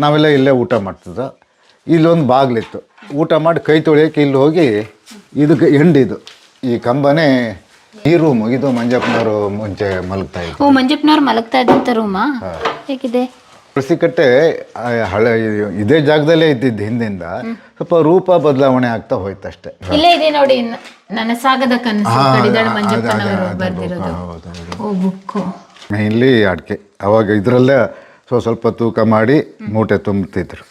ನಾವೆಲ್ಲ ಇಲ್ಲೇ ಊಟ ಮಾಡ್ತಿದ್ದ. ಇಲ್ಲೊಂದು ಬಾಗಿಲಿತ್ತು, ಊಟ ಮಾಡಿ ಕೈ ತೊಳೆಯೋಕೆ ಇಲ್ಲಿ ಹೋಗಿ ಇದಕ್ಕೆ ಎಂಡಿದು ಈ ಕಂಬನೇ ಈ ರೂಮು. ಇದು ಮಂಜಪ್ಪನವರು ಮುಂಚೆ ಮಲಗ್ತಾ ಇದ್ರು. ಮಂಜಪ್ಪನವ್ರು ಮಲಗ್ತಾ ಇದ್ದಂಥ ರೂಮಾ ಹೇಗಿದೆ? ತುಳಸಿಕಟ್ಟೆ ಹಳೆ ಇದೇ ಜಾಗದಲ್ಲೇ ಇದ್ದಿದ್ದು ಹಿಂದಿಂದ, ಸ್ವಲ್ಪ ರೂಪ ಬದಲಾವಣೆ ಆಗ್ತಾ ಹೋಯ್ತು ಅಷ್ಟೇ. ಇಲ್ಲೇ ಇದೆ ನೋಡಿ, ನನಸಾಗದ ಕನಸು ಕಡಿದಾಳ ಮಂಜಪ್ಪನವರು ಬರ್ದಿರೋದು. ಓ ಬುಕ್ಕು. ಇಲ್ಲಿ ಅಡಿಕೆ ಅವಾಗ ಇದರಲ್ಲೇ ಸ್ವಲ್ಪ ತೂಕ ಮಾಡಿ ಮೂಟೆ ತುಂಬುತ್ತಿದ್ರು.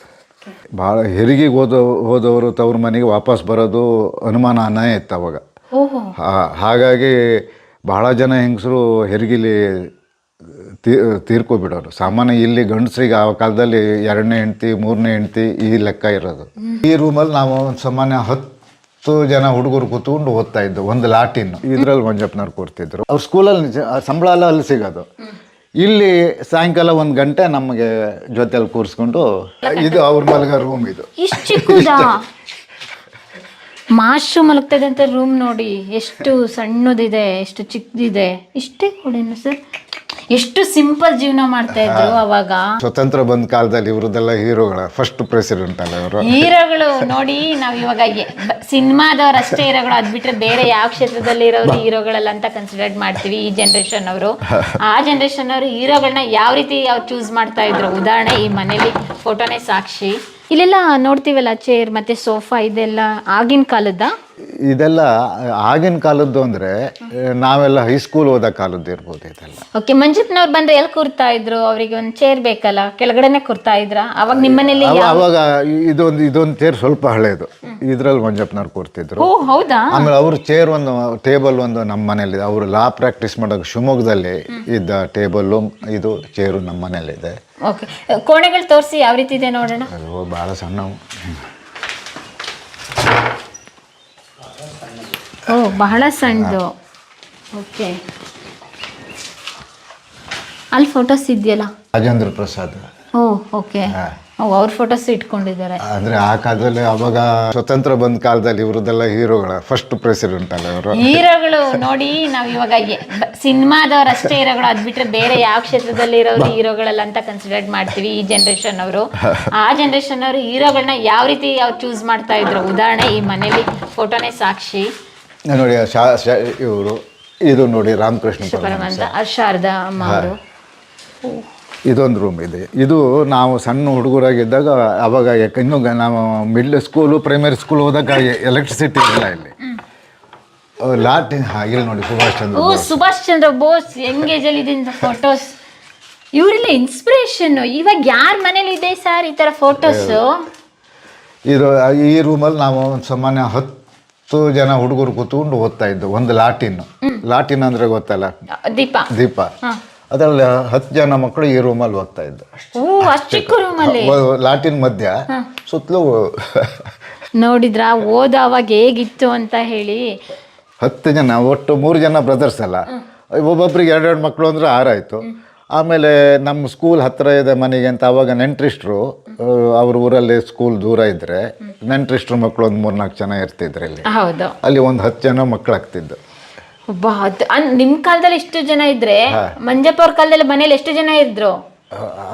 ಭಾಳ ಹೆರಿಗೆಗೆ ಹೋದವರು ತವ್ರ ಮನೆಗೆ ವಾಪಸ್ ಬರೋದು ಅನುಮಾನ ಇತ್ತು ಅವಾಗ. ಹಾಗಾಗಿ ಭಾಳ ಜನ ಹೆಂಗಸರು ಹೆರಿಗೆಲಿ ತೀರ್ಕೊಬಿಡೋರು. ಸಾಮಾನ್ಯ ಇಲ್ಲಿ ಗಂಡಸ್ರಿಗೆ ಆ ಕಾಲದಲ್ಲಿ 2ನೇ ಹೆಂಡ್ತಿ 3ನೇ ಹೆಂಡ್ತಿ ಈ ಲೆಕ್ಕ ಇರೋದು. ಈ ರೂಮಲ್ಲಿ ನಾವು ಸಾಮಾನ್ಯ 10 ಜನ ಹುಡುಗರು ಕೂತ್ಕೊಂಡು ಓದ್ತಾ ಇದ್ದು. ಒಂದು ಲಾಟಿನ್ ಇದ್ರಲ್ಲಿ ಮಂಜಪ್ಪನವ್ರು ಕೂರ್ತಿದ್ರು. ಅವ್ರ ಸ್ಕೂಲಲ್ಲಿ ಸಂಬಳ ಎಲ್ಲ ಅಲ್ಲಿ ಸಿಗೋದು. ಇಲ್ಲಿ ಸಾಯಂಕಾಲ 1 ಗಂಟೆ ನಮಗೆ ಜೊತೆಯಲ್ಲಿ ಕೂರಿಸ್ಕೊಂಡು, ಇದು ಅವ್ರ ಮಲಗೋ ರೂಮ್. ಇದು ಇಷ್ಟು ಚಿಕ್ಕದಾ? ಮಾಸ್ಟ್ರು ಮಲಗ್ತಾ ಇದ್ದಂಥ ರೂಮ್ ನೋಡಿ, ಎಷ್ಟು ಸಣ್ಣದಿದೆ, ಎಷ್ಟು ಚಿಕ್ಕದಿದೆ. ಇಷ್ಟೇ ಕೊಡೇನು ಸರ್? ಎಷ್ಟು ಸಿಂಪಲ್ ಜೀವನ ಮಾಡ್ತಾ ಇದ್ರು ಅವಾಗ. ಸ್ವತಂತ್ರ ಬಂದ ಕಾಲದಲ್ಲಿ ಇವ್ರದ್ದೆಲ್ಲ ಹೀರೋಗಳ ಫಸ್ಟ್ ಪ್ರೆಸಿಡೆಂಟ್ ಅಲ್ಲ ಇವರು. ಹೀರೋಗಳು ನೋಡಿ, ನಾವ್ ಇವಾಗ ಸಿನಿಮಾದವ್ರು ಅಷ್ಟೇ ಹೀರೋಗಳು, ಅದ್ ಬಿಟ್ರೆ ಬೇರೆ ಯಾವ ಕ್ಷೇತ್ರದಲ್ಲಿ ಇರೋರು ಹೀರೋಗಳಲ್ಲ ಅಂತ ಕನ್ಸಿಡರ್ ಮಾಡ್ತೀವಿ ಈ ಜನರೇಷನ್ ಅವರು. ಆ ಜನರೇಷನ್ ಅವರು ಹೀರೋಗಳನ್ನ ಯಾವ ರೀತಿ ಚೂಸ್ ಮಾಡ್ತಾ ಇದ್ರು, ಉದಾಹರಣೆ ಈ ಮನೇಲಿ ಫೋಟೋನೇ ಸಾಕ್ಷಿ. ಇಲ್ಲೆಲ್ಲ ನೋಡ್ತೀವಲ್ಲ ಚೇರ್ ಮತ್ತೆ ಸೋಫಾ, ಇದೆಲ್ಲ ಆಗಿನ ಕಾಲದ? ಇದೆಲ್ಲ ಆಗಿನ ಕಾಲದ್ದು ಅಂದ್ರೆ ನಾವೆಲ್ಲ ಹೈಸ್ಕೂಲ್ ಓದೋ ಕಾಲದ್ದು ಇರ್ಬೋದು ಇದೆಲ್ಲ. ಓಕೆ. ಮಂಜಪ್ಪನವ್ರು ಬಂದ್ರೆ ಎಲ್ಲಿ ಕೂರ್ತಾ ಇದ್ರು? ಅವರಿಗೆ ಒಂದು ಚೇರ್ ಬೇಕಲ್ಲ, ಕೆಳಗಡೆನೆ ಕೂರ್ತಾ ಇದ್ರ ಅವಾಗ ನಿಮ್ಮನೇಲಿ? ಅವಾಗ ಇದೊಂದು ಚೇರ್ ಸ್ವಲ್ಪ ಹಳೇದು, ಇದ್ರಲ್ಲಿ ಮಂಜಪ್ಪನವ್ರು ಕೂರ್ತಿದ್ರು. ಓ ಹೌದಾ? ಆಮೇಲೆ ಅವ್ರ ಚೇರ್ ಒಂದು ಟೇಬಲ್ ಒಂದು ನಮ್ಮ ಮನೇಲಿ, ಅವರು ಲಾ ಪ್ರಾಕ್ಟೀಸ್ ಮಾಡೋಕೆ ಶಿವಮೊಗ್ಗದಲ್ಲಿ ಇದ್ದ ಟೇಬಲ್ಲು ಇದು ಚೇರು ನಮ್ಮ ಮನೇಲಿದೆ. ಓಕೆ. ಕೋಣೆಗಳು ತೋರಿಸಿ ಯಾವ ರೀತಿ ಇದೆ ನೋಡೋಣ. ಅದು ಭಾಳ ಸಣ್ಣವು. ಓ ಬಹಳ ಸಣ್ಣದು. ಓಕೆ. ಅಲ್ಲಿ ಫೋಟೋಸ್ ಇದೆಯಲ್ಲ, ರಾಜೇಂದ್ರ ಪ್ರಸಾದ್. ಓ ಓಕೆ. ಅವ್ರ ಫೋಟೋಸ್ ಇಟ್ಕೊಂಡಿದ್ದಾರೆ. ಅಂದ್ರೆ ಆ ಕಾಲದಲ್ಲಿ ಅವಾಗ ಸ್ವತಂತ್ರ ಬಂದ ಕಾಲದಲ್ಲಿ ಇವ್ರದ್ದೆಲ್ಲ ಹೀರೋಗಳ ಫಸ್ಟ್ ಪ್ರೆಸಿಡೆಂಟ್ ಅಲ್ಲ ಇವರು. ಹೀರೋಗಳು ನೋಡಿ, ನಾವ್ ಇವಾಗ ಸಿನಿಮಾದವ್ರು ಅಷ್ಟೇ ಹೀರೋಗಳು, ಅದ್ ಬಿಟ್ರೆ ಬೇರೆ ಯಾವ ಕ್ಷೇತ್ರದಲ್ಲಿ ಇರೋರು ಹೀರೋಗಳಲ್ಲ ಅಂತ ಕನ್ಸಿಡರ್ ಮಾಡ್ತೀವಿ ಈ ಜನರೇಷನ್ ಅವರು. ಆ ಜನರೇಷನ್ ಅವರು ಹೀರೋಗಳನ್ನ ಯಾವ ರೀತಿ ಚೂಸ್ ಮಾಡ್ತಾ ಇದ್ರು, ಉದಾಹರಣೆ ಈ ಮನೇಲಿ ಫೋಟೋನೇ ಸಾಕ್ಷಿ. ನೋಡಿ ಇವರು, ಇದು ನೋಡಿ ರಾಮಕೃಷ್ಣ ಪರಮಹಂಸ, ಶಾರದಾ ಅಮ್ಮ ಅವರು. ಇದೊಂದು ರೂಮ್ ಇದೆ. ಇದು ನಾವು ಸಣ್ಣ ಹುಡುಗರಾಗಿದ್ದಾಗ, ಅವಾಗ ಇನ್ನೂ ನಾವು ಮಿಡ್ಲ್ ಸ್ಕೂಲು ಪ್ರೈಮರಿ ಸ್ಕೂಲ್ ಹೋದಾಗ ಎಲೆಕ್ಟ್ರಿಸಿಟಿ ಇಲ್ಲ ಇಲ್ಲಿ. ಲಾಟಿನ್ ಇಲ್ಲಿ ನೋಡಿ ಸುಭಾಷ್ ಚಂದ್ರ ಬೋಸ್. ಸುಭಾಷ್ ಚಂದ್ರ ಬೋಸ್ ಎಂಗೇಜ್ ಅಲ್ಲಿ ಇದೆ ಫೋಟೋಸ್. ಇವರೆಲ್ಲ ಇನ್ಸ್ಪಿರೇಷನ್. ಇವಾಗ ಯಾರ ಮನೇಲಿ ಇದೆ ಸರ್ ಈ ತರ ಫೋಟೋಸ್? ಇದು ಈ ರೂಮಲ್ಲಿ ನಾವು ಸಾಮಾನ್ಯ 10 ಜನ ಹುಡುಗರು ಕೂತ್ಕೊಂಡು ಓದ್ತಾ ಇದ್ದು. ಒಂದು ಲಾಟಿನ್ ಅಂದ್ರೆ ಗೊತ್ತಲ್ಲ, ದೀಪ. ಅದರಲ್ಲಿ 10 ಜನ ಮಕ್ಕಳು ಈ ರೂಮಲ್ಲಿ ಓದ್ತಾ ಇದ್ದು. ಲಾಟಿನ್ ಮಧ್ಯ ಸುತ್ತಲೂ ನೋಡಿದ್ರ ಓದ ಅವಾಗ ಹೇಗಿತ್ತು ಅಂತ ಹೇಳಿ. 10 ಜನ, ಒಟ್ಟು 3 ಜನ ಬ್ರದರ್ಸ್ ಅಲ್ಲ, ಒಬ್ಬೊಬ್ರಿಗೆ 2 ಮಕ್ಕಳು ಅಂದ್ರೆ 6 ಆಯಿತು. ಆಮೇಲೆ ನಮ್ಮ ಸ್ಕೂಲ್ ಹತ್ತಿರ ಇದೆ ಮನೆಗೆ ಅಂತ ಅವಾಗ ನೆಂಟ್ರಿಸ್ಟ್ರು, ಅವ್ರ ಊರಲ್ಲಿ ಸ್ಕೂಲ್ ದೂರ ಇದ್ದರೆ ನೆಂಟ್ರಿಸ್ಟ್ರು ಮಕ್ಕಳು ಒಂದು 3-4 ಜನ ಇರ್ತಿದ್ರು ಇಲ್ಲಿ. ಅಲ್ಲಿ ಒಂದು 10 ಜನ ಮಕ್ಕಳಾಗ್ತಿದ್ದು. ನಿಮ್ ಕಾಲದಲ್ಲಿ ಇಷ್ಟು ಜನ ಇದ್ರೆ, ಮಂಜಪ್ಪ ಅವ್ರ ಕಾಲದಲ್ಲಿ ಮನೇಲಿ ಎಷ್ಟು ಜನ ಇದ್ರು?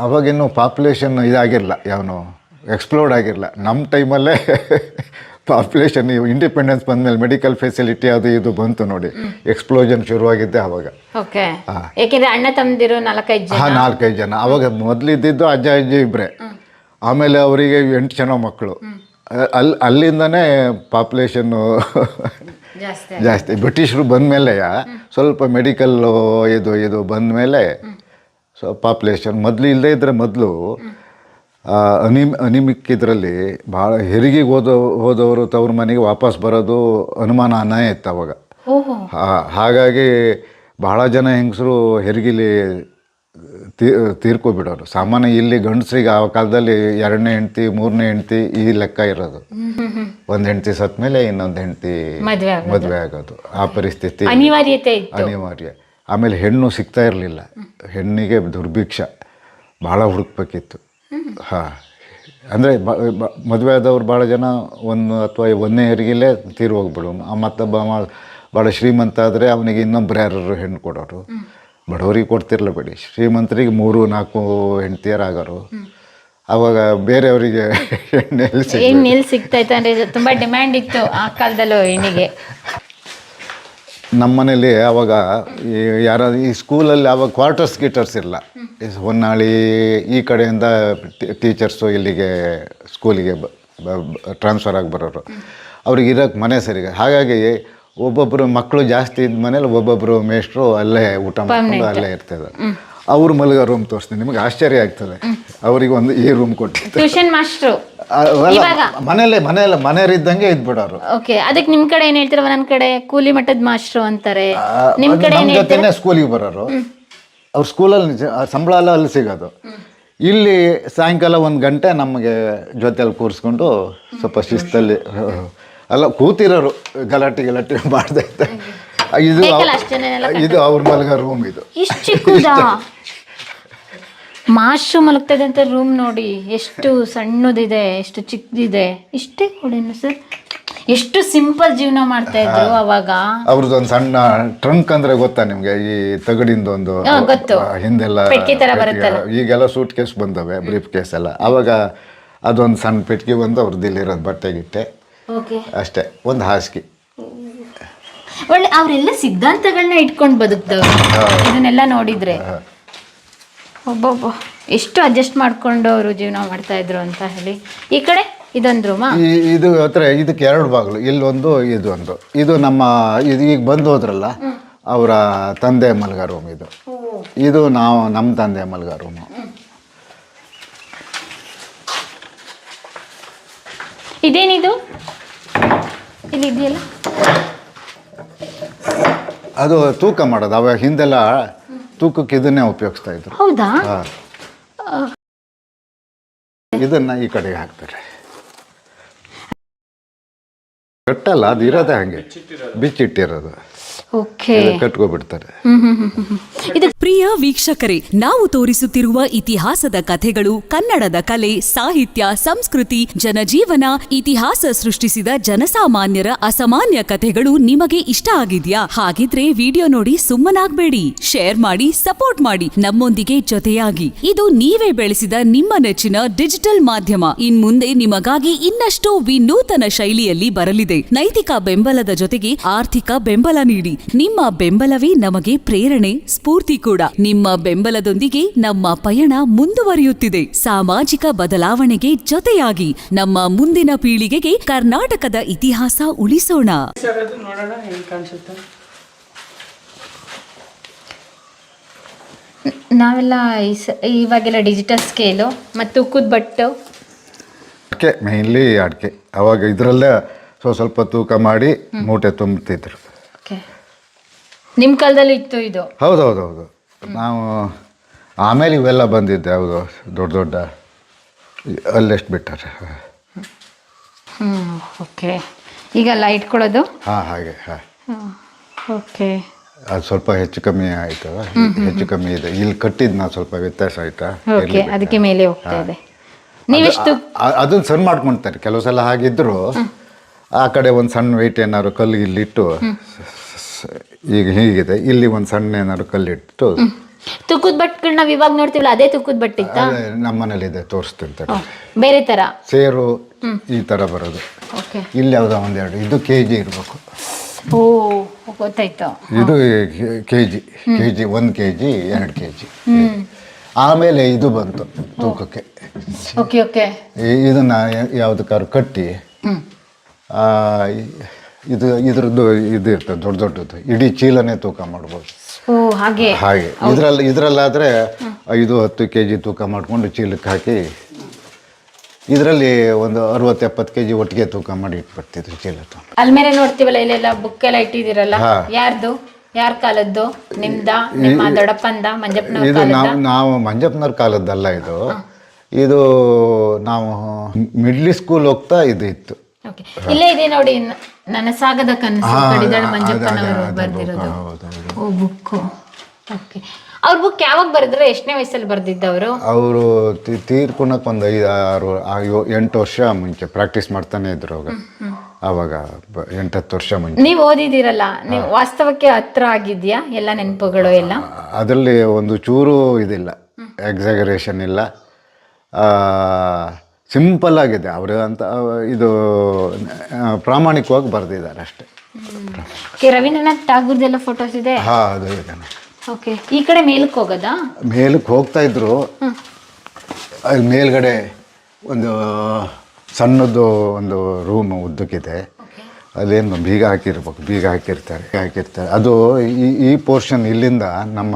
ಅವಾಗಿನ್ನು ಪಾಪ್ಯುಲೇಷನ್ ಇದಾಗಿರಲ್ಲ, ಯಾವನು ಎಕ್ಸ್ಪ್ಲೋರ್ಡ್ ಆಗಿರಲ್ಲ. ನಮ್ಮ ಟೈಮಲ್ಲೇ ಪಾಪ್ಯುಲೇಷನ್ ಇಂಡಿಪೆಂಡೆನ್ಸ್ ಬಂದಮೇಲೆ ಮೆಡಿಕಲ್ ಫೆಸಿಲಿಟಿ ಅದು ಇದು ಬಂತು ನೋಡಿ, ಎಕ್ಸ್ಪ್ಲೋಷನ್ ಶುರುವಾಗಿದ್ದೆ ಅವಾಗ. ಯಾಕೆಂದ್ರೆ ಅಣ್ಣ ತಮ್ಮದಿರು 4-5 ಜನ. ಅವಾಗ ಮೊದಲಿದ್ದು ಅಜ್ಜ ಅಜ್ಜಿ ಇಬ್ಬರೇ, ಆಮೇಲೆ ಅವರಿಗೆ 8 ಜನ ಮಕ್ಕಳು. ಅಲ್ಲಿಂದನೇ ಪಾಪ್ಯುಲೇಷನ್ನು ಜಾಸ್ತಿ. ಬ್ರಿಟಿಷರು ಬಂದಮೇಲೆ ಸ್ವಲ್ಪ ಮೆಡಿಕಲ್ ಇದು ಬಂದಮೇಲೆ ಪಾಪ್ಯುಲೇಷನ್ ಮೊದಲು ಇಲ್ಲದೇ ಇದ್ದರೆ, ಮೊದಲು ಅನಿಮಿಕ್ ಇದರಲ್ಲಿ ಭಾಳ ಹೆರಿಗೆಗೆ ಹೋದವರು ತವ್ರ ಮನೆಗೆ ವಾಪಸ್ ಬರೋದು ಅನುಮಾನ ಇತ್ತು ಅವಾಗ. ಹಾಗಾಗಿ ಭಾಳ ಜನ ಹೆಂಗಸರು ಹೆರಿಗೆಲಿ ತೀರ್ಕೊಬಿಡೋರು. ಸಾಮಾನ್ಯ ಇಲ್ಲಿ ಗಂಡಸ್ರಿಗೆ ಆ ಕಾಲದಲ್ಲಿ 2ನೇ ಹೆಂಡ್ತಿ 3ನೇ ಹೆಂಡ್ತಿ ಈ ಲೆಕ್ಕ ಇರೋದು. ಒಂದು ಹೆಂಡ್ತಿ ಸತ್ ಮೇಲೆ ಇನ್ನೊಂದು ಹೆಂಡ್ತಿ ಮದುವೆ ಆಗೋದು, ಆ ಪರಿಸ್ಥಿತಿ ಅನಿವಾರ್ಯ. ಆಮೇಲೆ ಹೆಣ್ಣು ಸಿಗ್ತಾ ಇರಲಿಲ್ಲ, ಹೆಣ್ಣಿಗೆ ದುರ್ಭಿಕ್ಷ, ಭಾಳ ಹುಡುಕ್ಬೇಕಿತ್ತು. ಅಂದರೆ ಮದುವೆ ಆದವ್ರು ಭಾಳ ಜನ ಅಥವಾ 1ನೇ ಹೆರಿಗೆಲೇ ತೀರು ಹೋಗ್ಬಿಡು. ಮತ್ತೊಬ್ಬ ಭಾಳ ಶ್ರೀಮಂತ ಆದರೆ ಅವನಿಗೆ ಇನ್ನೊಬ್ರು ಯಾರು ಹೆಣ್ಣು ಕೊಡೋರು. ಬಡವರಿಗೆ ಕೊಡ್ತಿರ್ಲ ಬಿಡಿ, ಶ್ರೀಮಂತರಿಗೆ 3-4 ಹೆಂಡ್ತಿಯರಾಗೋರು. ಅವಾಗ ಬೇರೆಯವರಿಗೆ ಎಣ್ಣೆಯಲ್ಲಿ ಎಣ್ಣೆ ಎಲ್ಲಿ ಸಿಗ್ತಾ ಇತ್ತು ಅಂದರೆ ತುಂಬ ಡಿಮ್ಯಾಂಡ್ ಇತ್ತು ಆ ಕಾಲದಲ್ಲೂ ಎಣ್ಣೆಗೆ. ನಮ್ಮ ಮನೇಲಿ ಅವಾಗ ಯಾರಾದ್ರು ಈ ಸ್ಕೂಲಲ್ಲಿ ಅವಾಗ ಕ್ವಾರ್ಟರ್ಸ್ ಇಲ್ಲ. ಹೊನ್ನಾಳಿ ಈ ಕಡೆಯಿಂದ ಟೀಚರ್ಸು ಇಲ್ಲಿಗೆ ಸ್ಕೂಲಿಗೆ ಟ್ರಾನ್ಸ್ಫರ್ ಆಗಿ ಬರೋರು. ಅವ್ರಿಗೆ ಇರೋಕ್ಕೆ ಮನೆ ಸರಿಗೆ. ಹಾಗಾಗಿ ಒಬ್ಬೊಬ್ಬರು ಮಕ್ಕಳು ಜಾಸ್ತಿ ಇದ್ದ ಮನೇಲಿ ಒಬ್ಬೊಬ್ಬರು ಮೇಷ್ಟ್ರು ಅಲ್ಲೇ ಊಟ ಮಾಡ್ಕೊಂಡು ಅಲ್ಲೇ ಇರ್ತದೆ. ಅವ್ರು ಮಲಗೋ ರೂಮ್ ತೋರಿಸ್ತೀನಿ, ನಿಮಗೆ ಆಶ್ಚರ್ಯ ಆಗ್ತದೆ. ಅವ್ರಿಗೆ ಒಂದು ಈ ರೂಮ್ ಕೊಟ್ಟು ಟ್ಯೂಷನ್ ಮಾಸ್ಟ್ರು ಮನೆಯಲ್ಲಿದ್ದಂಗೆ ಇದ್ಬಿಡೋರು. ಓಕೆ, ಅದಕ್ಕೆ ನಿಮ್ಮ ಕಡೆ ಏನು ಹೇಳ್ತೀರ? ನನ್ನ ಕಡೆ ಕೂಲಿ ಮಟ್ಟದ ಮಾಸ್ಟ್ರು ಅಂತಾರೆ. ನಿಮ್ಮ ಕಡೆ ನಮ್ಮ ಜೊತೆನೇ ಸ್ಕೂಲಿಗೆ ಬರೋರು. ಅವ್ರ ಸ್ಕೂಲಲ್ಲಿ ಸಂಬಳ ಎಲ್ಲ ಅಲ್ಲಿ ಸಿಗೋದು. ಇಲ್ಲಿ ಸಾಯಂಕಾಲ 1 ಗಂಟೆ ನಮಗೆ ಜೊತೆಯಲ್ಲಿ ಕೂರಿಸ್ಕೊಂಡು ಸ್ವಲ್ಪ ಶಿಸ್ತಲ್ಲಿ ಅಲ್ಲ ಕೂತಿರೋರು, ಗಲಾಟೆ ಮಾಡ್ತಾ ಇದ್ದಾರೆ. ಇದು ಅವ್ರ ಮಲಗೋ ರೂಮ್. ಇದು ಇಷ್ಟು ಚಿಕ್ಕದಾ? ಮಾಸ್ಟ್ರು ಮಲಗ್ತದೆ ಅಂತ ರೂಮ್ ನೋಡಿ, ಎಷ್ಟು ಸಣ್ಣದಿದೆ, ಎಷ್ಟು ಚಿಕ್ಕದಿದೆ. ಇಷ್ಟೇ ಕೊಡೇನು ಸರ್? ಎಷ್ಟು ಸಿಂಪಲ್ ಜೀವನ ಮಾಡ್ತಾ ಇದ್ರು ಅವಾಗ. ಅವ್ರದ್ದೊಂದು ಸಣ್ಣ ಟ್ರಂಕ್ ಅಂದ್ರೆ ಗೊತ್ತಾ ನಿಮ್ಗೆ? ಈ ತಗಡಿಂದೊಂದು ಹಿಂದೆಲ್ಲ ಈಗೆಲ್ಲ ಸೂಟ್ ಕೇಸ್ ಬಂದವೆ, ಬ್ರೀಫ್ ಕೇಸ್ ಎಲ್ಲ. ಅವಾಗ ಅದೊಂದು ಸಣ್ಣ ಪೆಟ್ಟಿಗೆ ಬಂದು ಅವ್ರದ್ದಿಲ್ಲಿರೋದು ಬಟ್ಟೆ ಗಿಟ್ಟೆ ಅಷ್ಟೇ, ಒಂದು ಹಾಸಿಗೆ. ಒಳ್ಳೆ ಅವರೆಲ್ಲ ಸಿದ್ಧಾಂತಗಳನ್ನ ಇಟ್ಕೊಂಡು ಬದುಕ್ತವ್ರು. ಇದನ್ನೆಲ್ಲ ನೋಡಿದ್ರೆ ಒಬ್ಬೊಬ್ಬ ಎಷ್ಟು ಅಡ್ಜಸ್ಟ್ ಮಾಡ್ಕೊಂಡು ಅವರು ಜೀವನ ಮಾಡ್ತಾ ಇದ್ರು ಅಂತ ಹೇಳಿ. ಈ ಕಡೆ ಇದೊಂದು ರೂಮಾ? ಇದು ಹತ್ರ ಇದಕ್ಕೆ 2 ಬಾಗಿಲು, ಇಲ್ಲೊಂದು ಇದೊಂದು. ಇದು ನಮ್ಮ ಇದು ಈಗ ಬಂದು ಹೋದ್ರಲ್ಲ ಅವರ ತಂದೆ ಮಲ್ಗ ರೂಮ್. ಇದು ನಮ್ಮ ತಂದೆ ಮಲ್ಗ ರೂಮು. ಇದೇನಿದು ಇಲ್ಲಿ ಇದೆಯಲ್ಲ? ಅದು ತೂಕ ಮಾಡೋದು. ಅವಾಗ ಹಿಂದೆಲ್ಲ ತೂಕಕ್ಕೆ ಇದನ್ನೇ ಉಪಯೋಗಿಸ್ತಾ ಇದ್ರು. ಹೌದಾ? ಇದನ್ನ ಈ ಕಡೆಗೆ ಹಾಕ್ತಾರೆ. ಕಟ್ಟಲ್ಲ, ಅದು ಇರೋದೇ ಹಂಗೆ ಬಿಚ್ಚಿಟ್ಟಿರೋದು. ಕಟ್ಕೊಬಿಡ್ತಾರೆ. ಪ್ರಿಯ ವೀಕ್ಷಕರೇ, ನಾವು ತೋರಿಸುತ್ತಿರುವ ಇತಿಹಾಸದ ಕಥೆಗಳು ಕನ್ನಡದ ಕಲೆ, ಸಾಹಿತ್ಯ, ಸಂಸ್ಕೃತಿ, ಜನಜೀವನ, ಇತಿಹಾಸ ಸೃಷ್ಟಿಸಿದ ಜನಸಾಮಾನ್ಯರ ಅಸಾಮಾನ್ಯ ಕಥೆಗಳು ನಿಮಗೆ ಇಷ್ಟ ಆಗಿದ್ಯಾ? ಹಾಗಿದ್ರೆ ವಿಡಿಯೋ ನೋಡಿ ಸುಮ್ಮನಾಗ್ಬೇಡಿ, ಶೇರ್ ಮಾಡಿ, ಸಪೋರ್ಟ್ ಮಾಡಿ, ನಮ್ಮೊಂದಿಗೆ ಜೊತೆಯಾಗಿ. ಇದು ನೀವೇ ಬೆಳೆಸಿದ ನಿಮ್ಮ ನೆಚ್ಚಿನ ಡಿಜಿಟಲ್ ಮಾಧ್ಯಮ. ಇನ್ಮುಂದೆ ನಿಮಗಾಗಿ ಇನ್ನಷ್ಟು ವಿನೂತನ ಶೈಲಿಯಲ್ಲಿ ಬರಲಿದೆ. ನೈತಿಕ ಬೆಂಬಲದ ಜೊತೆಗೆ ಆರ್ಥಿಕ ಬೆಂಬಲ ನೀಡಿ. ನಿಮ್ಮ ಬೆಂಬಲವೇ ನಮಗೆ ಪ್ರೇರಣೆ, ಸ್ಫೂರ್ತಿ ಕೂಡ. ನಿಮ್ಮ ಬೆಂಬಲದೊಂದಿಗೆ ನಮ್ಮ ಪಯಣ ಮುಂದುವರಿಯುತ್ತಿದೆ. ಸಾಮಾಜಿಕ ಬದಲಾವಣೆಗೆ ಜೊತೆಯಾಗಿ ನಮ್ಮ ಮುಂದಿನ ಪೀಳಿಗೆಗೆ ಕರ್ನಾಟಕದ ಇತಿಹಾಸ ಉಳಿಸೋಣ. ನಾವೆಲ್ಲ ಇವಾಗೆಲ್ಲ ಡಿಜಿಟಲ್ ಸ್ಕೇಲು ಮತ್ತು ಕುದ್ಬಟ್ಟು ಅಡಿಕೆ, ಮೇನ್ಲಿ ಅಡಿಕೆ. ಅವಾಗ ಇದರಲ್ಲೇ ಸ್ವಲ್ಪ ತೂಕ ಮಾಡಿ ಮೂಟೆ ತುಂಬುತ್ತಿದ್ರು. ನಿಮ್ಮ ಕಾಲದಲ್ಲಿ ಇತ್ತು ಇದು? ಹೌದೌದೌದು. ನಾವು ಆಮೇಲೆ ಇವೆಲ್ಲ ಬಂದಿದ್ದೆ. ಹೌದು, ದೊಡ್ಡ ದೊಡ್ಡ ಅಲ್ಲೆಷ್ಟು ಬಿಟ್ಟಾರೆ. ಓಕೆ. ಈಗ ಲೈಟ್ ಕೊಡೋದು? ಹಾಗೆ. ಓಕೆ. ಅದು ಸ್ವಲ್ಪ ಹೆಚ್ಚು ಕಮ್ಮಿ ಆಯಿತು. ಹೆಚ್ಚು ಕಮ್ಮಿ ಇದೆ. ಇಲ್ಲಿ ಕಟ್ಟಿದ್ದು ನಾವು ಸ್ವಲ್ಪ ವ್ಯತ್ಯಾಸ ಆಯ್ತಾ? ಓಕೆ, ಅದಕ್ಕೆ ಮೇಲೆ ಹೋಗ್ತಾ ಇದೆ. ನೀವೆಷ್ಟು ಅದನ್ನು ಸಣ್ಣ ಮಾಡ್ಕೊಳ್ತಾರೆ. ಕೆಲವು ಸಲ ಹಾಗಿದ್ರು ಆ ಕಡೆ ಒಂದು ಸಣ್ಣ ವೆಯ್ಟ್ ಏನಾದ್ರು ಕಲ್ಲು ಇಲ್ಲಿಟ್ಟು, ಈಗ ಹೀಗಿದೆ, ಇಲ್ಲಿ ಒಂದು ಸಣ್ಣ ಏನಾದ್ರು ಕಲ್ಲಿಟ್ಟು. ತುಕ್ಕದ ಬಟ್ಟೆಗಳು ನಾವು ಇವಾಗ ನೋಡ್ತೀವಲ್ಲ, ಅದೇ ತುಕ್ಕದ ಬಟ್ಟೆ ಇತ್ತಾ? ನಮ್ಮ ಮನೇಲಿ ಇದೆ, ತೋರಿಸ್ತಿರ್ತಾರೆ. ಬೇರೆ ತರ ಸೇರು ಈ ತರ ಬರೋದು. ಇಲ್ಲಿ ಯಾವುದೋ ಒಂದೆರಡು. ಇದು KG ಇರಬೇಕು. ಓ, ಗೊತ್ತಾಯ್ತು. ಇದು KG 1 KG 2 KG. ಆಮೇಲೆ ಇದು ಬಂತು ತೂಕಕ್ಕೆ. ಇದನ್ನ ಯಾವುದಕ್ಕಾದ್ರು ಕಟ್ಟಿ ಇದ್ರದ್ದು ಇದು ಇರ್ತದೆ, ದೊಡ್ಡ ದೊಡ್ಡದು. ಇಡೀ ಚೀಲನೇ ತೂಕ ಮಾಡ್ಬೋದು. ಹಾಗೆ ಇದರಲ್ಲಾದರೆ 5-10 KG ತೂಕ ಮಾಡಿಕೊಂಡು ಚೀಲಕ್ಕೆ ಹಾಕಿ ಇದರಲ್ಲಿ ಒಂದು 60-70 KG ಒಟ್ಟಿಗೆ ತೂಕ ಮಾಡಿ ಇಟ್ಬಿಡ್ತಿದ್ರು ಚೀಲ. ಅಲ್ಮೇಲೆ ನೋಡ್ತೀವಲ್ಲ, ಇಲ್ಲೆಲ್ಲ ಬುಕ್ ಎಲ್ಲ ಇಟ್ಟಿದ್ದೀರಲ್ಲ, ಯಾರ್ದು? ಯಾರ ಕಾಲದ್ದು? ನಿಮ್ದ, ನಿಮ್ಮ ದೊಡ್ಡಪ್ಪಂದ, ಮಂಜಪ್ಪನವ್ರ? ಇದು ನಾವು ಮಂಜಪ್ಪನವ್ರ ಕಾಲದ್ದಲ್ಲ. ಇದು ನಾವು ಮಿಡ್ಲ್ ಸ್ಕೂಲ್ ಹೋಗ್ತಾ ಇದು ಇತ್ತು. ಇಲ್ಲೇ ಇದೆ ನೋಡಿ, ನನ್ನ ಸಾಗದ ಕನಸು, ಕಡಿದಾಳ ಮಂಜಪ್ಪನವರು ಬರ್ದಿರೋದು. ಓ, ಬುಕ್ಕು. ಓಕೆ. ಅವ್ರ ಬುಕ್ ಯಾವಾಗ ಬರೆದ್ರೆ? ಎಷ್ಟನೇ ವಯಸ್ಸಲ್ಲಿ ಬರ್ದಿದ್ದವರು? ಅವರು ತೀರ್ಕೊಳಕ್ಕೆ ಒಂದು 8 ವರ್ಷ ಮುಂಚೆ ಪ್ರಾಕ್ಟೀಸ್ ಮಾಡ್ತಾನೆ ಇದ್ರು. ಅವಾಗ 8-10 ವರ್ಷ ಮುಂಚೆ. ನೀವು ಓದಿದಿರಲ್ಲ, ನೀವು ವಾಸ್ತವಕ್ಕೆ ಹತ್ರ ಆಗಿದ್ಯಾ ಎಲ್ಲ ನೆನಪುಗಳು ಎಲ್ಲ? ಅದರಲ್ಲಿ ಒಂದು ಚೂರು ಇದಿಲ್ಲ, ಎಕ್ಸಾಗರೇಷನ್ ಇಲ್ಲ. ಸಿಂಪಲ್ ಆಗಿದೆ ಅವರು ಅಂತ ಇದು ಪ್ರಾಮಾಣಿಕವಾಗಿ ಬರೆದಿದ್ದಾರೆ ಅಷ್ಟೇ. ರವೀಂದ್ರನಾಥ್ ಟಾಗೂರ್ದೆಲ್ಲ ಫೋಟೋಸ್ ಇದೆ. ಹಾಂ ಅದು ಇದೆ. ಓಕೆ, ಈ ಕಡೆ ಮೇಲಕ್ಕೆ ಹೋಗೋದಾ? ಮೇಲಕ್ಕೆ ಹೋಗ್ತಾ ಇದ್ರು, ಅಲ್ಲಿ ಮೇಲ್ಗಡೆ ಒಂದು ಸಣ್ಣದು ಒಂದು ರೂಮ್ ಉದ್ದಕ್ಕಿದೆ, ಅಲ್ಲೇನು ಬೀಗ ಹಾಕಿರ್ತಾರೆ. ಅದು ಈ ಪೋರ್ಷನ್ ಇಲ್ಲಿಂದ ನಮ್ಮ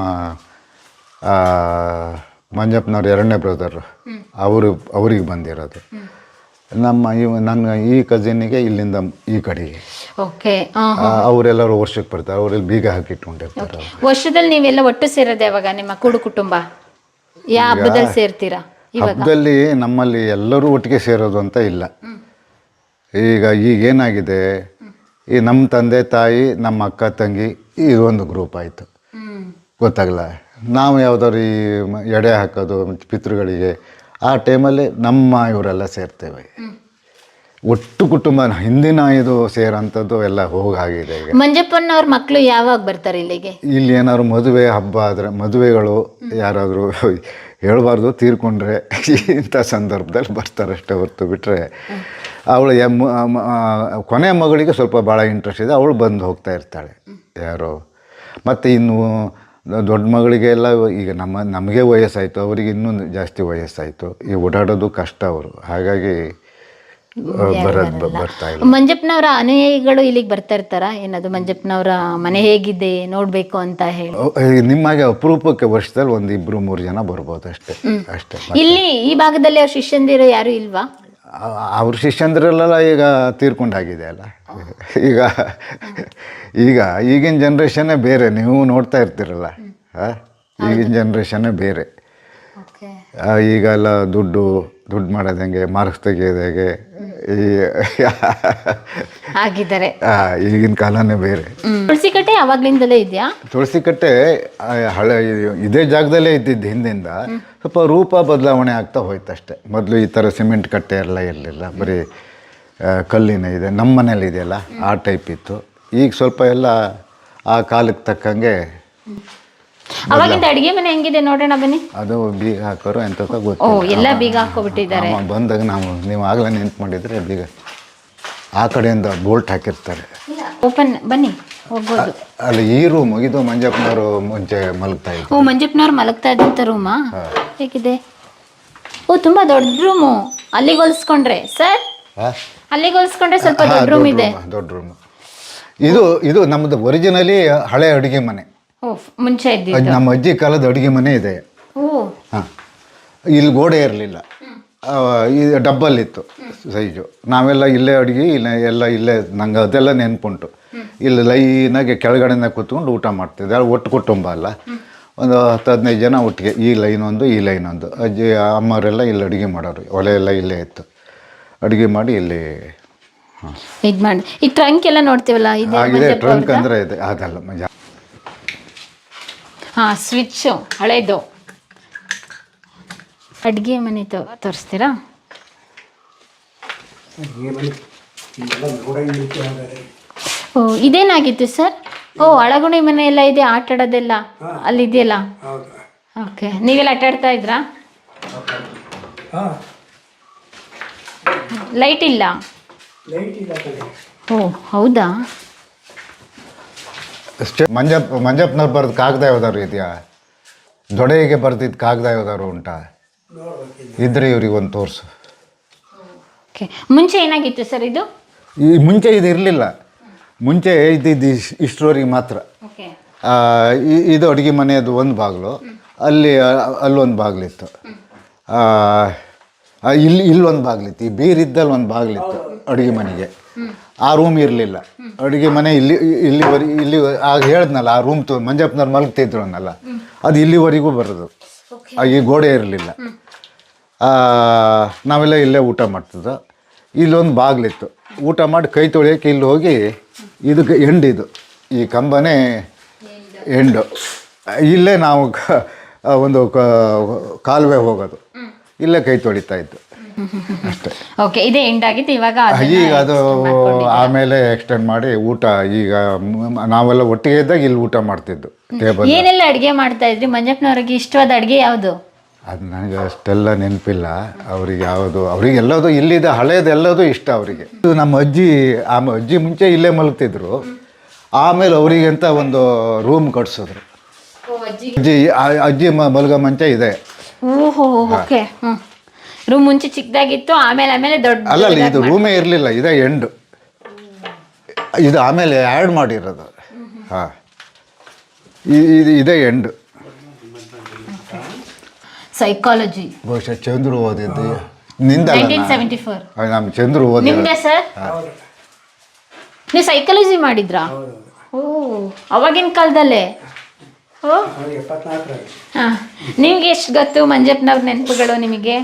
ಮಂಜಪ್ಪನವ್ರ 2ನೇ ಬ್ರದರ್ ಅವ್ರಿಗೆ ಬಂದಿರೋದು. ನನ್ನ ಈ ಕಸಿನ್ನಿಗೆ ಇಲ್ಲಿಂದ ಈ ಕಡೆಗೆ. ಓಕೆ, ಅವರೆಲ್ಲರೂ ವರ್ಷಕ್ಕೆ ಬರ್ತಾರೆ, ಅವರೆಲ್ಲ ಬೀಗ ಹಾಕಿಟ್ಕೊಂಡಿರ್ತಾರೆ. ವರ್ಷದಲ್ಲಿ ನೀವೆಲ್ಲ ಒಟ್ಟು ಸೇರೋದು ಯಾವಾಗ? ನಿಮ್ಮ ಕೂಡು ಕುಟುಂಬ ಯಾವ ಹಬ್ಬದಲ್ಲಿ ಸೇರ್ತೀರಾ? ಹಬ್ಬದಲ್ಲಿ ನಮ್ಮಲ್ಲಿ ಎಲ್ಲರೂ ಒಟ್ಟಿಗೆ ಸೇರೋದು ಅಂತ ಇಲ್ಲ. ಈಗೇನಾಗಿದೆ, ಈ ನಮ್ಮ ತಂದೆ ತಾಯಿ, ನಮ್ಮ ಅಕ್ಕ ತಂಗಿ, ಇದೊಂದು ಗ್ರೂಪ್ ಆಯಿತು, ಗೊತ್ತಾಗಲ್ಲ. ನಾವು ಯಾವ್ದಾದ್ರು ಈ ಎಡೆ ಹಾಕೋದು ಪಿತೃಗಳಿಗೆ ಆ ಟೈಮಲ್ಲಿ ನಮ್ಮ ಇವರೆಲ್ಲ ಸೇರ್ತೇವೆ. ಒಟ್ಟು ಕುಟುಂಬ ಹಿಂದಿನ ಇದು ಸೇರೋಂಥದ್ದು ಎಲ್ಲ ಹೋಗಾಗಿದೆ. ಈಗ ಮಂಜಪ್ಪನವ್ರ ಮಕ್ಕಳು ಯಾವಾಗ ಬರ್ತಾರೆ ಇಲ್ಲಿಗೆ? ಇಲ್ಲಿ ಏನಾದ್ರು ಮದುವೆ ಹಬ್ಬ ಆದರೆ, ಮದುವೆಗಳು ಯಾರಾದರೂ ಹೇಳಬಾರ್ದು, ತೀರ್ಕೊಂಡ್ರೆ ಇಂಥ ಸಂದರ್ಭದಲ್ಲಿ ಬರ್ತಾರೆ ಅಷ್ಟೇ ಹೊರತು ಬಿಟ್ಟರೆ. ಅವಳು ಕೊನೆಯ ಮಗಳಿಗೆ ಸ್ವಲ್ಪ ಭಾಳ ಇಂಟ್ರೆಸ್ಟ್ ಇದೆ, ಅವಳು ಬಂದು ಹೋಗ್ತಾ ಇರ್ತಾಳೆ ಯಾರೋ. ಮತ್ತು ಇನ್ನು ದೊಡ್ಡ ಮಗಳಿಗೆಲ್ಲ ಈಗ ನಮಗೆ ವಯಸ್ಸಾಯಿತು, ಅವರಿಗೆ ಇನ್ನೂ ಜಾಸ್ತಿ ವಯಸ್ಸಾಯಿತು, ಈ ಓಡಾಡೋದು ಕಷ್ಟ ಅವರು, ಹಾಗಾಗಿ ಬರ್ತಾ ಇಲ್ಲ. ಮಂಜಪ್ಪನವರ ಅನುಯಾಯಿಗಳು ಇಲ್ಲಿಗೆ ಬರ್ತಾ ಇರ್ತಾರ ಏನದು? ಮಂಜಪ್ಪನವರ ಮನೆ ಹೇಗಿದೆ ನೋಡ್ಬೇಕು ಅಂತ ಹೇಳಿ ನಿಮಗೆ ಅಪರೂಪಕ್ಕೆ ವರ್ಷದಲ್ಲಿ 1-2-3 ಜನ ಬರ್ಬೋದು ಅಷ್ಟೇ. ಇಲ್ಲಿ ಈ ಭಾಗದಲ್ಲಿ ಅವ್ರ ಶಿಷ್ಯಂದಿರು ಯಾರು ಇಲ್ವಾ? ಅವ್ರ ಶಿಷ್ಯಂದ್ರೆಲ್ಲ ಈಗ ತೀರ್ಕೊಂಡಾಗಿದೆ ಅಲ್ಲ. ಈಗಿನ ಜನ್ರೇಷನ್ನೇ ಬೇರೆ, ನೀವು ನೋಡ್ತಾ ಇರ್ತೀರಲ್ಲ, ಈಗಿನ ಜನ್ರೇಷನ್ನೇ ಬೇರೆ. ಈಗೆಲ್ಲ ದುಡ್ಡು ಮಾಡೋದು ಹೆಂಗೆ, ಮಾರ್ಕ್ಸ್ ತೆಗೆಯೋದು ಹೇಗೆ, ಆಗಿದ್ದಾರೆ. ಈಗಿನ ಕಾಲನೇ ಬೇರೆ. ತುಳಸಿಕಟ್ಟೆ ಯಾವಾಗ್ಲಿಂದಲೇ ಇದೆಯಾ? ತುಳಸಿಕಟ್ಟೆ ಹಳೆ ಇದೇ ಜಾಗದಲ್ಲೇ ಇದ್ದಿದ್ದು ಹಿಂದಿಂದ, ಸ್ವಲ್ಪ ರೂಪ ಬದಲಾವಣೆ ಆಗ್ತಾ ಹೋಯ್ತು ಅಷ್ಟೇ. ಮೊದಲು ಈ ಥರ ಸಿಮೆಂಟ್ ಕಟ್ಟೆ ಎಲ್ಲ ಇರಲಿಲ್ಲ, ಬರೀ ಕಲ್ಲಿನ ಇದೆ, ನಮ್ಮ ಮನೇಲಿ ಇದೆಯಲ್ಲ ಆ ಟೈಪ್ ಇತ್ತು. ಈಗ ಸ್ವಲ್ಪ ಎಲ್ಲ ಆ ಕಾಲಕ್ಕೆ ತಕ್ಕಂಗೆ. ಅವಾಗಿಂದ ಅಡಿಗೆ ಮನೆ ಹೆಂಗಿದೆ ನೋಡೋಣ ಬನ್ನಿ. ಅದು ಬೀಗ ಹಾಕೋರು ಎಂತ ಗೊತ್ತು. ಎಲ್ಲ ಬೀಗ ಹಾಕೋಬಿಟ್ಟಿದ್ದಾರೆ. ಬಂದಾಗ ನೀವು ಆಗಲೇ ನೆನ್ಪು ಮಾಡಿದರೆ ಬೀಗ ಆ ಕಡೆಯಿಂದ ಬೋಲ್ಟ್ ಹಾಕಿರ್ತಾರೆ. ಓಪನ್ ಬನ್ನಿ ಹೋಗ್ಬೋದು. ಅಲ್ಲಿ ಈ ರೂಮ್ ಇದು ಮಂಜಪ್ಪನವರು ಮುಂಚೆ ಮಲಗ್ತಾ ಇದ್ರು. ಮಂಜಪ್ಪನವ್ರು ಮಲಗ್ತಾ ಇದ್ದಂಥ ರೂಮಾ ಹೇಗಿದೆ? ತುಂಬಾ ದೊಡ್ಡ ರೂಮು. ಅಲ್ಲಿಗೆ ಹೋಲಿಸ್ಕೊಂಡ್ರೆ ಸರ್, ಅಲ್ಲಿಗೆ ಹೋಲಿಸ್ಕೊಂಡ್ರೆ ಸ್ವಲ್ಪ ದೊಡ್ಡ ರೂಮ್ ಇದೆ. ದೊಡ್ಡ ರೂಮ್ ಇದು ನಮ್ಮದು ಒರಿಜಿನಲಿ ಹಳೆ ಅಡುಗೆ ಮನೆ. ಮುಂಚೆ ನಮ್ಮ ಅಜ್ಜಿ ಕಾಲದ ಅಡುಗೆ ಮನೆ ಇದೆ. ಹಾಂ, ಇಲ್ಲಿ ಗೋಡೆ ಇರಲಿಲ್ಲ, ಇದು ಡಬ್ಬಲ್ಲಿತ್ತು ಸೈಜು. ನಾವೆಲ್ಲ ಇಲ್ಲೇ ಅಡುಗೆ ಎಲ್ಲ ಇಲ್ಲೇ, ನಂಗೆ ಅದೆಲ್ಲ ನೆನ್ಪುಂಟು. ಇಲ್ಲಿ ಲೈನಾಗೆ ಕೆಳಗಡೆಯಿಂದ ಕೂತ್ಕೊಂಡು ಊಟ ಮಾಡ್ತಿದ್ದೆ. ಒಟ್ಟು ಕುಟುಂಬ ಅಲ್ಲ, ಒಂದು 10-15 ಜನ ಒಟ್ಟಿಗೆ, ಈ ಲೈನ್ ಒಂದು. ಅಜ್ಜಿ ಅಮ್ಮವರೆಲ್ಲ ಇಲ್ಲಿ ಅಡುಗೆ ಮಾಡೋರು, ಒಲೆ ಎಲ್ಲ ಇಲ್ಲೇ ಇತ್ತು, ಅಡುಗೆ ಮಾಡಿ ಇಲ್ಲಿ ಇದು ಮಾಡಿ. ಈ ಟ್ರಂಕ್ ಎಲ್ಲ ನೋಡ್ತೀವಲ್ಲ, ಆಗಿದೆ. ಟ್ರಂಕ್ ಅಂದರೆ ಇದೆ, ಅದಲ್ಲ ಮಜಾ. ಹಾಂ, ಸ್ವಿಚ್ಚು ಹಳೇದು. ಅಡುಗೆ ಮನೆ ತೋರಿಸ್ತೀರಾ? ಇದೇನಾಗಿತ್ತು ಸರ್? ಒಳಗುಣಿ ಮನೆ ಎಲ್ಲ ಇದೆ, ಆಟ ಆಡೋದೆಲ್ಲ ಅಲ್ಲಿ ಇದೆಯಲ್ಲ. ಓಕೆ, ನೀವೆಲ್ಲ ಆಟ ಆಡ್ತಾ ಇದ್ರಾ? ಲೈಟ್ ಇಲ್ಲ. ಹೌದಾ? ಅಷ್ಟೇ. ಮಂಜಪ್ಪನವ್ರು ಬರೆದು ಕಾಗದ ಯಾವ್ದಾದ್ರು ಇದೆಯಾ? ದೊಡೆಗೆ ಬರ್ದಿದ್ದು ಕಾಗದ ಯಾವ್ದಾದ್ರು ಉಂಟಾ? ಇದ್ರೆ ಇವ್ರಿಗೆ ಒಂದು ತೋರಿಸು. ಮುಂಚೆ ಏನಾಗಿತ್ತು ಸರ್ ಇದು? ಮುಂಚೆ ಇದು ಇರಲಿಲ್ಲ. ಮುಂಚೆ ಇದ್ದಿದ್ದು ಇಷ್ಟರವರೆಗೆ ಮಾತ್ರ. ಇದು ಅಡುಗೆ ಮನೆಯದು ಒಂದು ಬಾಗಿಲು, ಅಲ್ಲೊಂದು ಬಾಗಿಲಿತ್ತು, ಇಲ್ಲೊಂದು ಬಾಗಿಲಿತ್ತು, ಈ ಬೀರಿದ್ದಲ್ಲಿ ಒಂದು ಬಾಗಿಲಿತ್ತು ಅಡುಗೆ ಮನೆಗೆ. ಆ ರೂಮ್ ಇರಲಿಲ್ಲ, ಅಡುಗೆ ಮನೆ ಇಲ್ಲಿ ಆಗ ಹೇಳಿದ್ನಲ್ಲ, ಆ ರೂಮ್ ಮಂಜಪ್ಪನವ್ರು ಮಲಗ್ತಿದ್ರು ಅನ್ನಲ್ಲ, ಅದು ಇಲ್ಲಿವರೆಗೂ ಬರೋದು. ಈ ಗೋಡೆ ಇರಲಿಲ್ಲ, ನಾವೆಲ್ಲ ಇಲ್ಲೇ ಊಟ ಮಾಡ್ತಿದ್ದೋ. ಇಲ್ಲೊಂದು ಬಾಗಿಲಿತ್ತು, ಊಟ ಮಾಡಿ ಕೈ ತೊಳೆಯೋಕ್ಕೆ ಇಲ್ಲಿ ಹೋಗಿ, ಇದಕ್ಕೆ ಎಂಡಿದು ಈ ಕಂಬನೇ ಎಂಡು. ಇಲ್ಲೇ ನಾವು ಒಂದು ಕಾಲುವೆ ಹೋಗೋದು, ಇಲ್ಲೇ ಕೈ ತೊಳಿತಾ ಇದ್ದು ಅಷ್ಟೇ. ಓಕೆ, ಇದೇ ಎಂಡ್ ಆಗಿತ್ತು. ಇವಾಗ ಈಗ ಅದು ಆಮೇಲೆ ಎಕ್ಸ್ಟೆಂಡ್ ಮಾಡಿ ಊಟ, ಈಗ ನಾವೆಲ್ಲ ಒಟ್ಟಿಗೆ ಇದ್ದಾಗ ಇಲ್ಲಿ ಊಟ ಮಾಡ್ತಿದ್ದು. ಟೇಬಲ್ ಏನೆಲ್ಲ ಅಡುಗೆ ಮಾಡ್ತಾ ಇದ್ರಿ? ಮಂಜಪ್ಪನವ್ರಿಗೆ ಇಷ್ಟವಾದ ಅಡುಗೆ ಯಾವುದು? ಅದು ನನಗೆ ಅಷ್ಟೆಲ್ಲ ನೆನಪಿಲ್ಲ. ಅವ್ರಿಗೆ ಅವ್ರಿಗೆ ಎಲ್ಲದೂ ಇಲ್ಲಿದೆ, ಹಳೇದೆಲ್ಲದೂ ಇಷ್ಟ ಅವರಿಗೆ. ನಮ್ಮ ಅಜ್ಜಿ ಮುಂಚೆ ಇಲ್ಲೇ ಮಲಗ್ತಿದ್ರು. ಆಮೇಲೆ ಅವರಿಗೆ ಅಂತ ಒಂದು ರೂಮ್ ಕಟ್ಸಿದ್ರು. ಅಜ್ಜಿ ಮಲಗೋ ಮಂಚ ಇದೆ. ಓಹೋ ಓಕೆ. ರೂಮ್ ಮುಂಚೆ ಚಿಕ್ಕದಾಗಿತ್ತು, ಆಮೇಲೆ ದೊಡ್ಡ. ಅಲ್ಲ, ಇದು ರೂಮೇ ಇರಲಿಲ್ಲ, ಇದೇ ಎಂಡು. ಇದು ಆಮೇಲೆ ಆ್ಯಡ್ ಮಾಡಿರೋದು. ಹಾಂ, ಇದೇ ಎಂಡು. ಸೈಕಾಲಜಿ ಬಹುಶಃ ಚಂದ್ರು ಓದಿದ್ದು ನಿಂದಲ್ಲ, 1974. ನಮ್ಮ ಚಂದ್ರು ಓದಿ. ನಿಮ್ದೆ ಸರ್? ನೀವು ಸೈಕಾಲಜಿ ಮಾಡಿದ್ರಾ? ಓ, ಅವಾಗಿನ ಕಾಲದಲ್ಲೇ. ಓ, ಹಾಂ. ನಿಮ್ಗೆ ಎಷ್ಟು ಗೊತ್ತು ಮಂಜಪ್ಪನವ್ರ ನೆನಪುಗಳು ನಿಮಗೆ?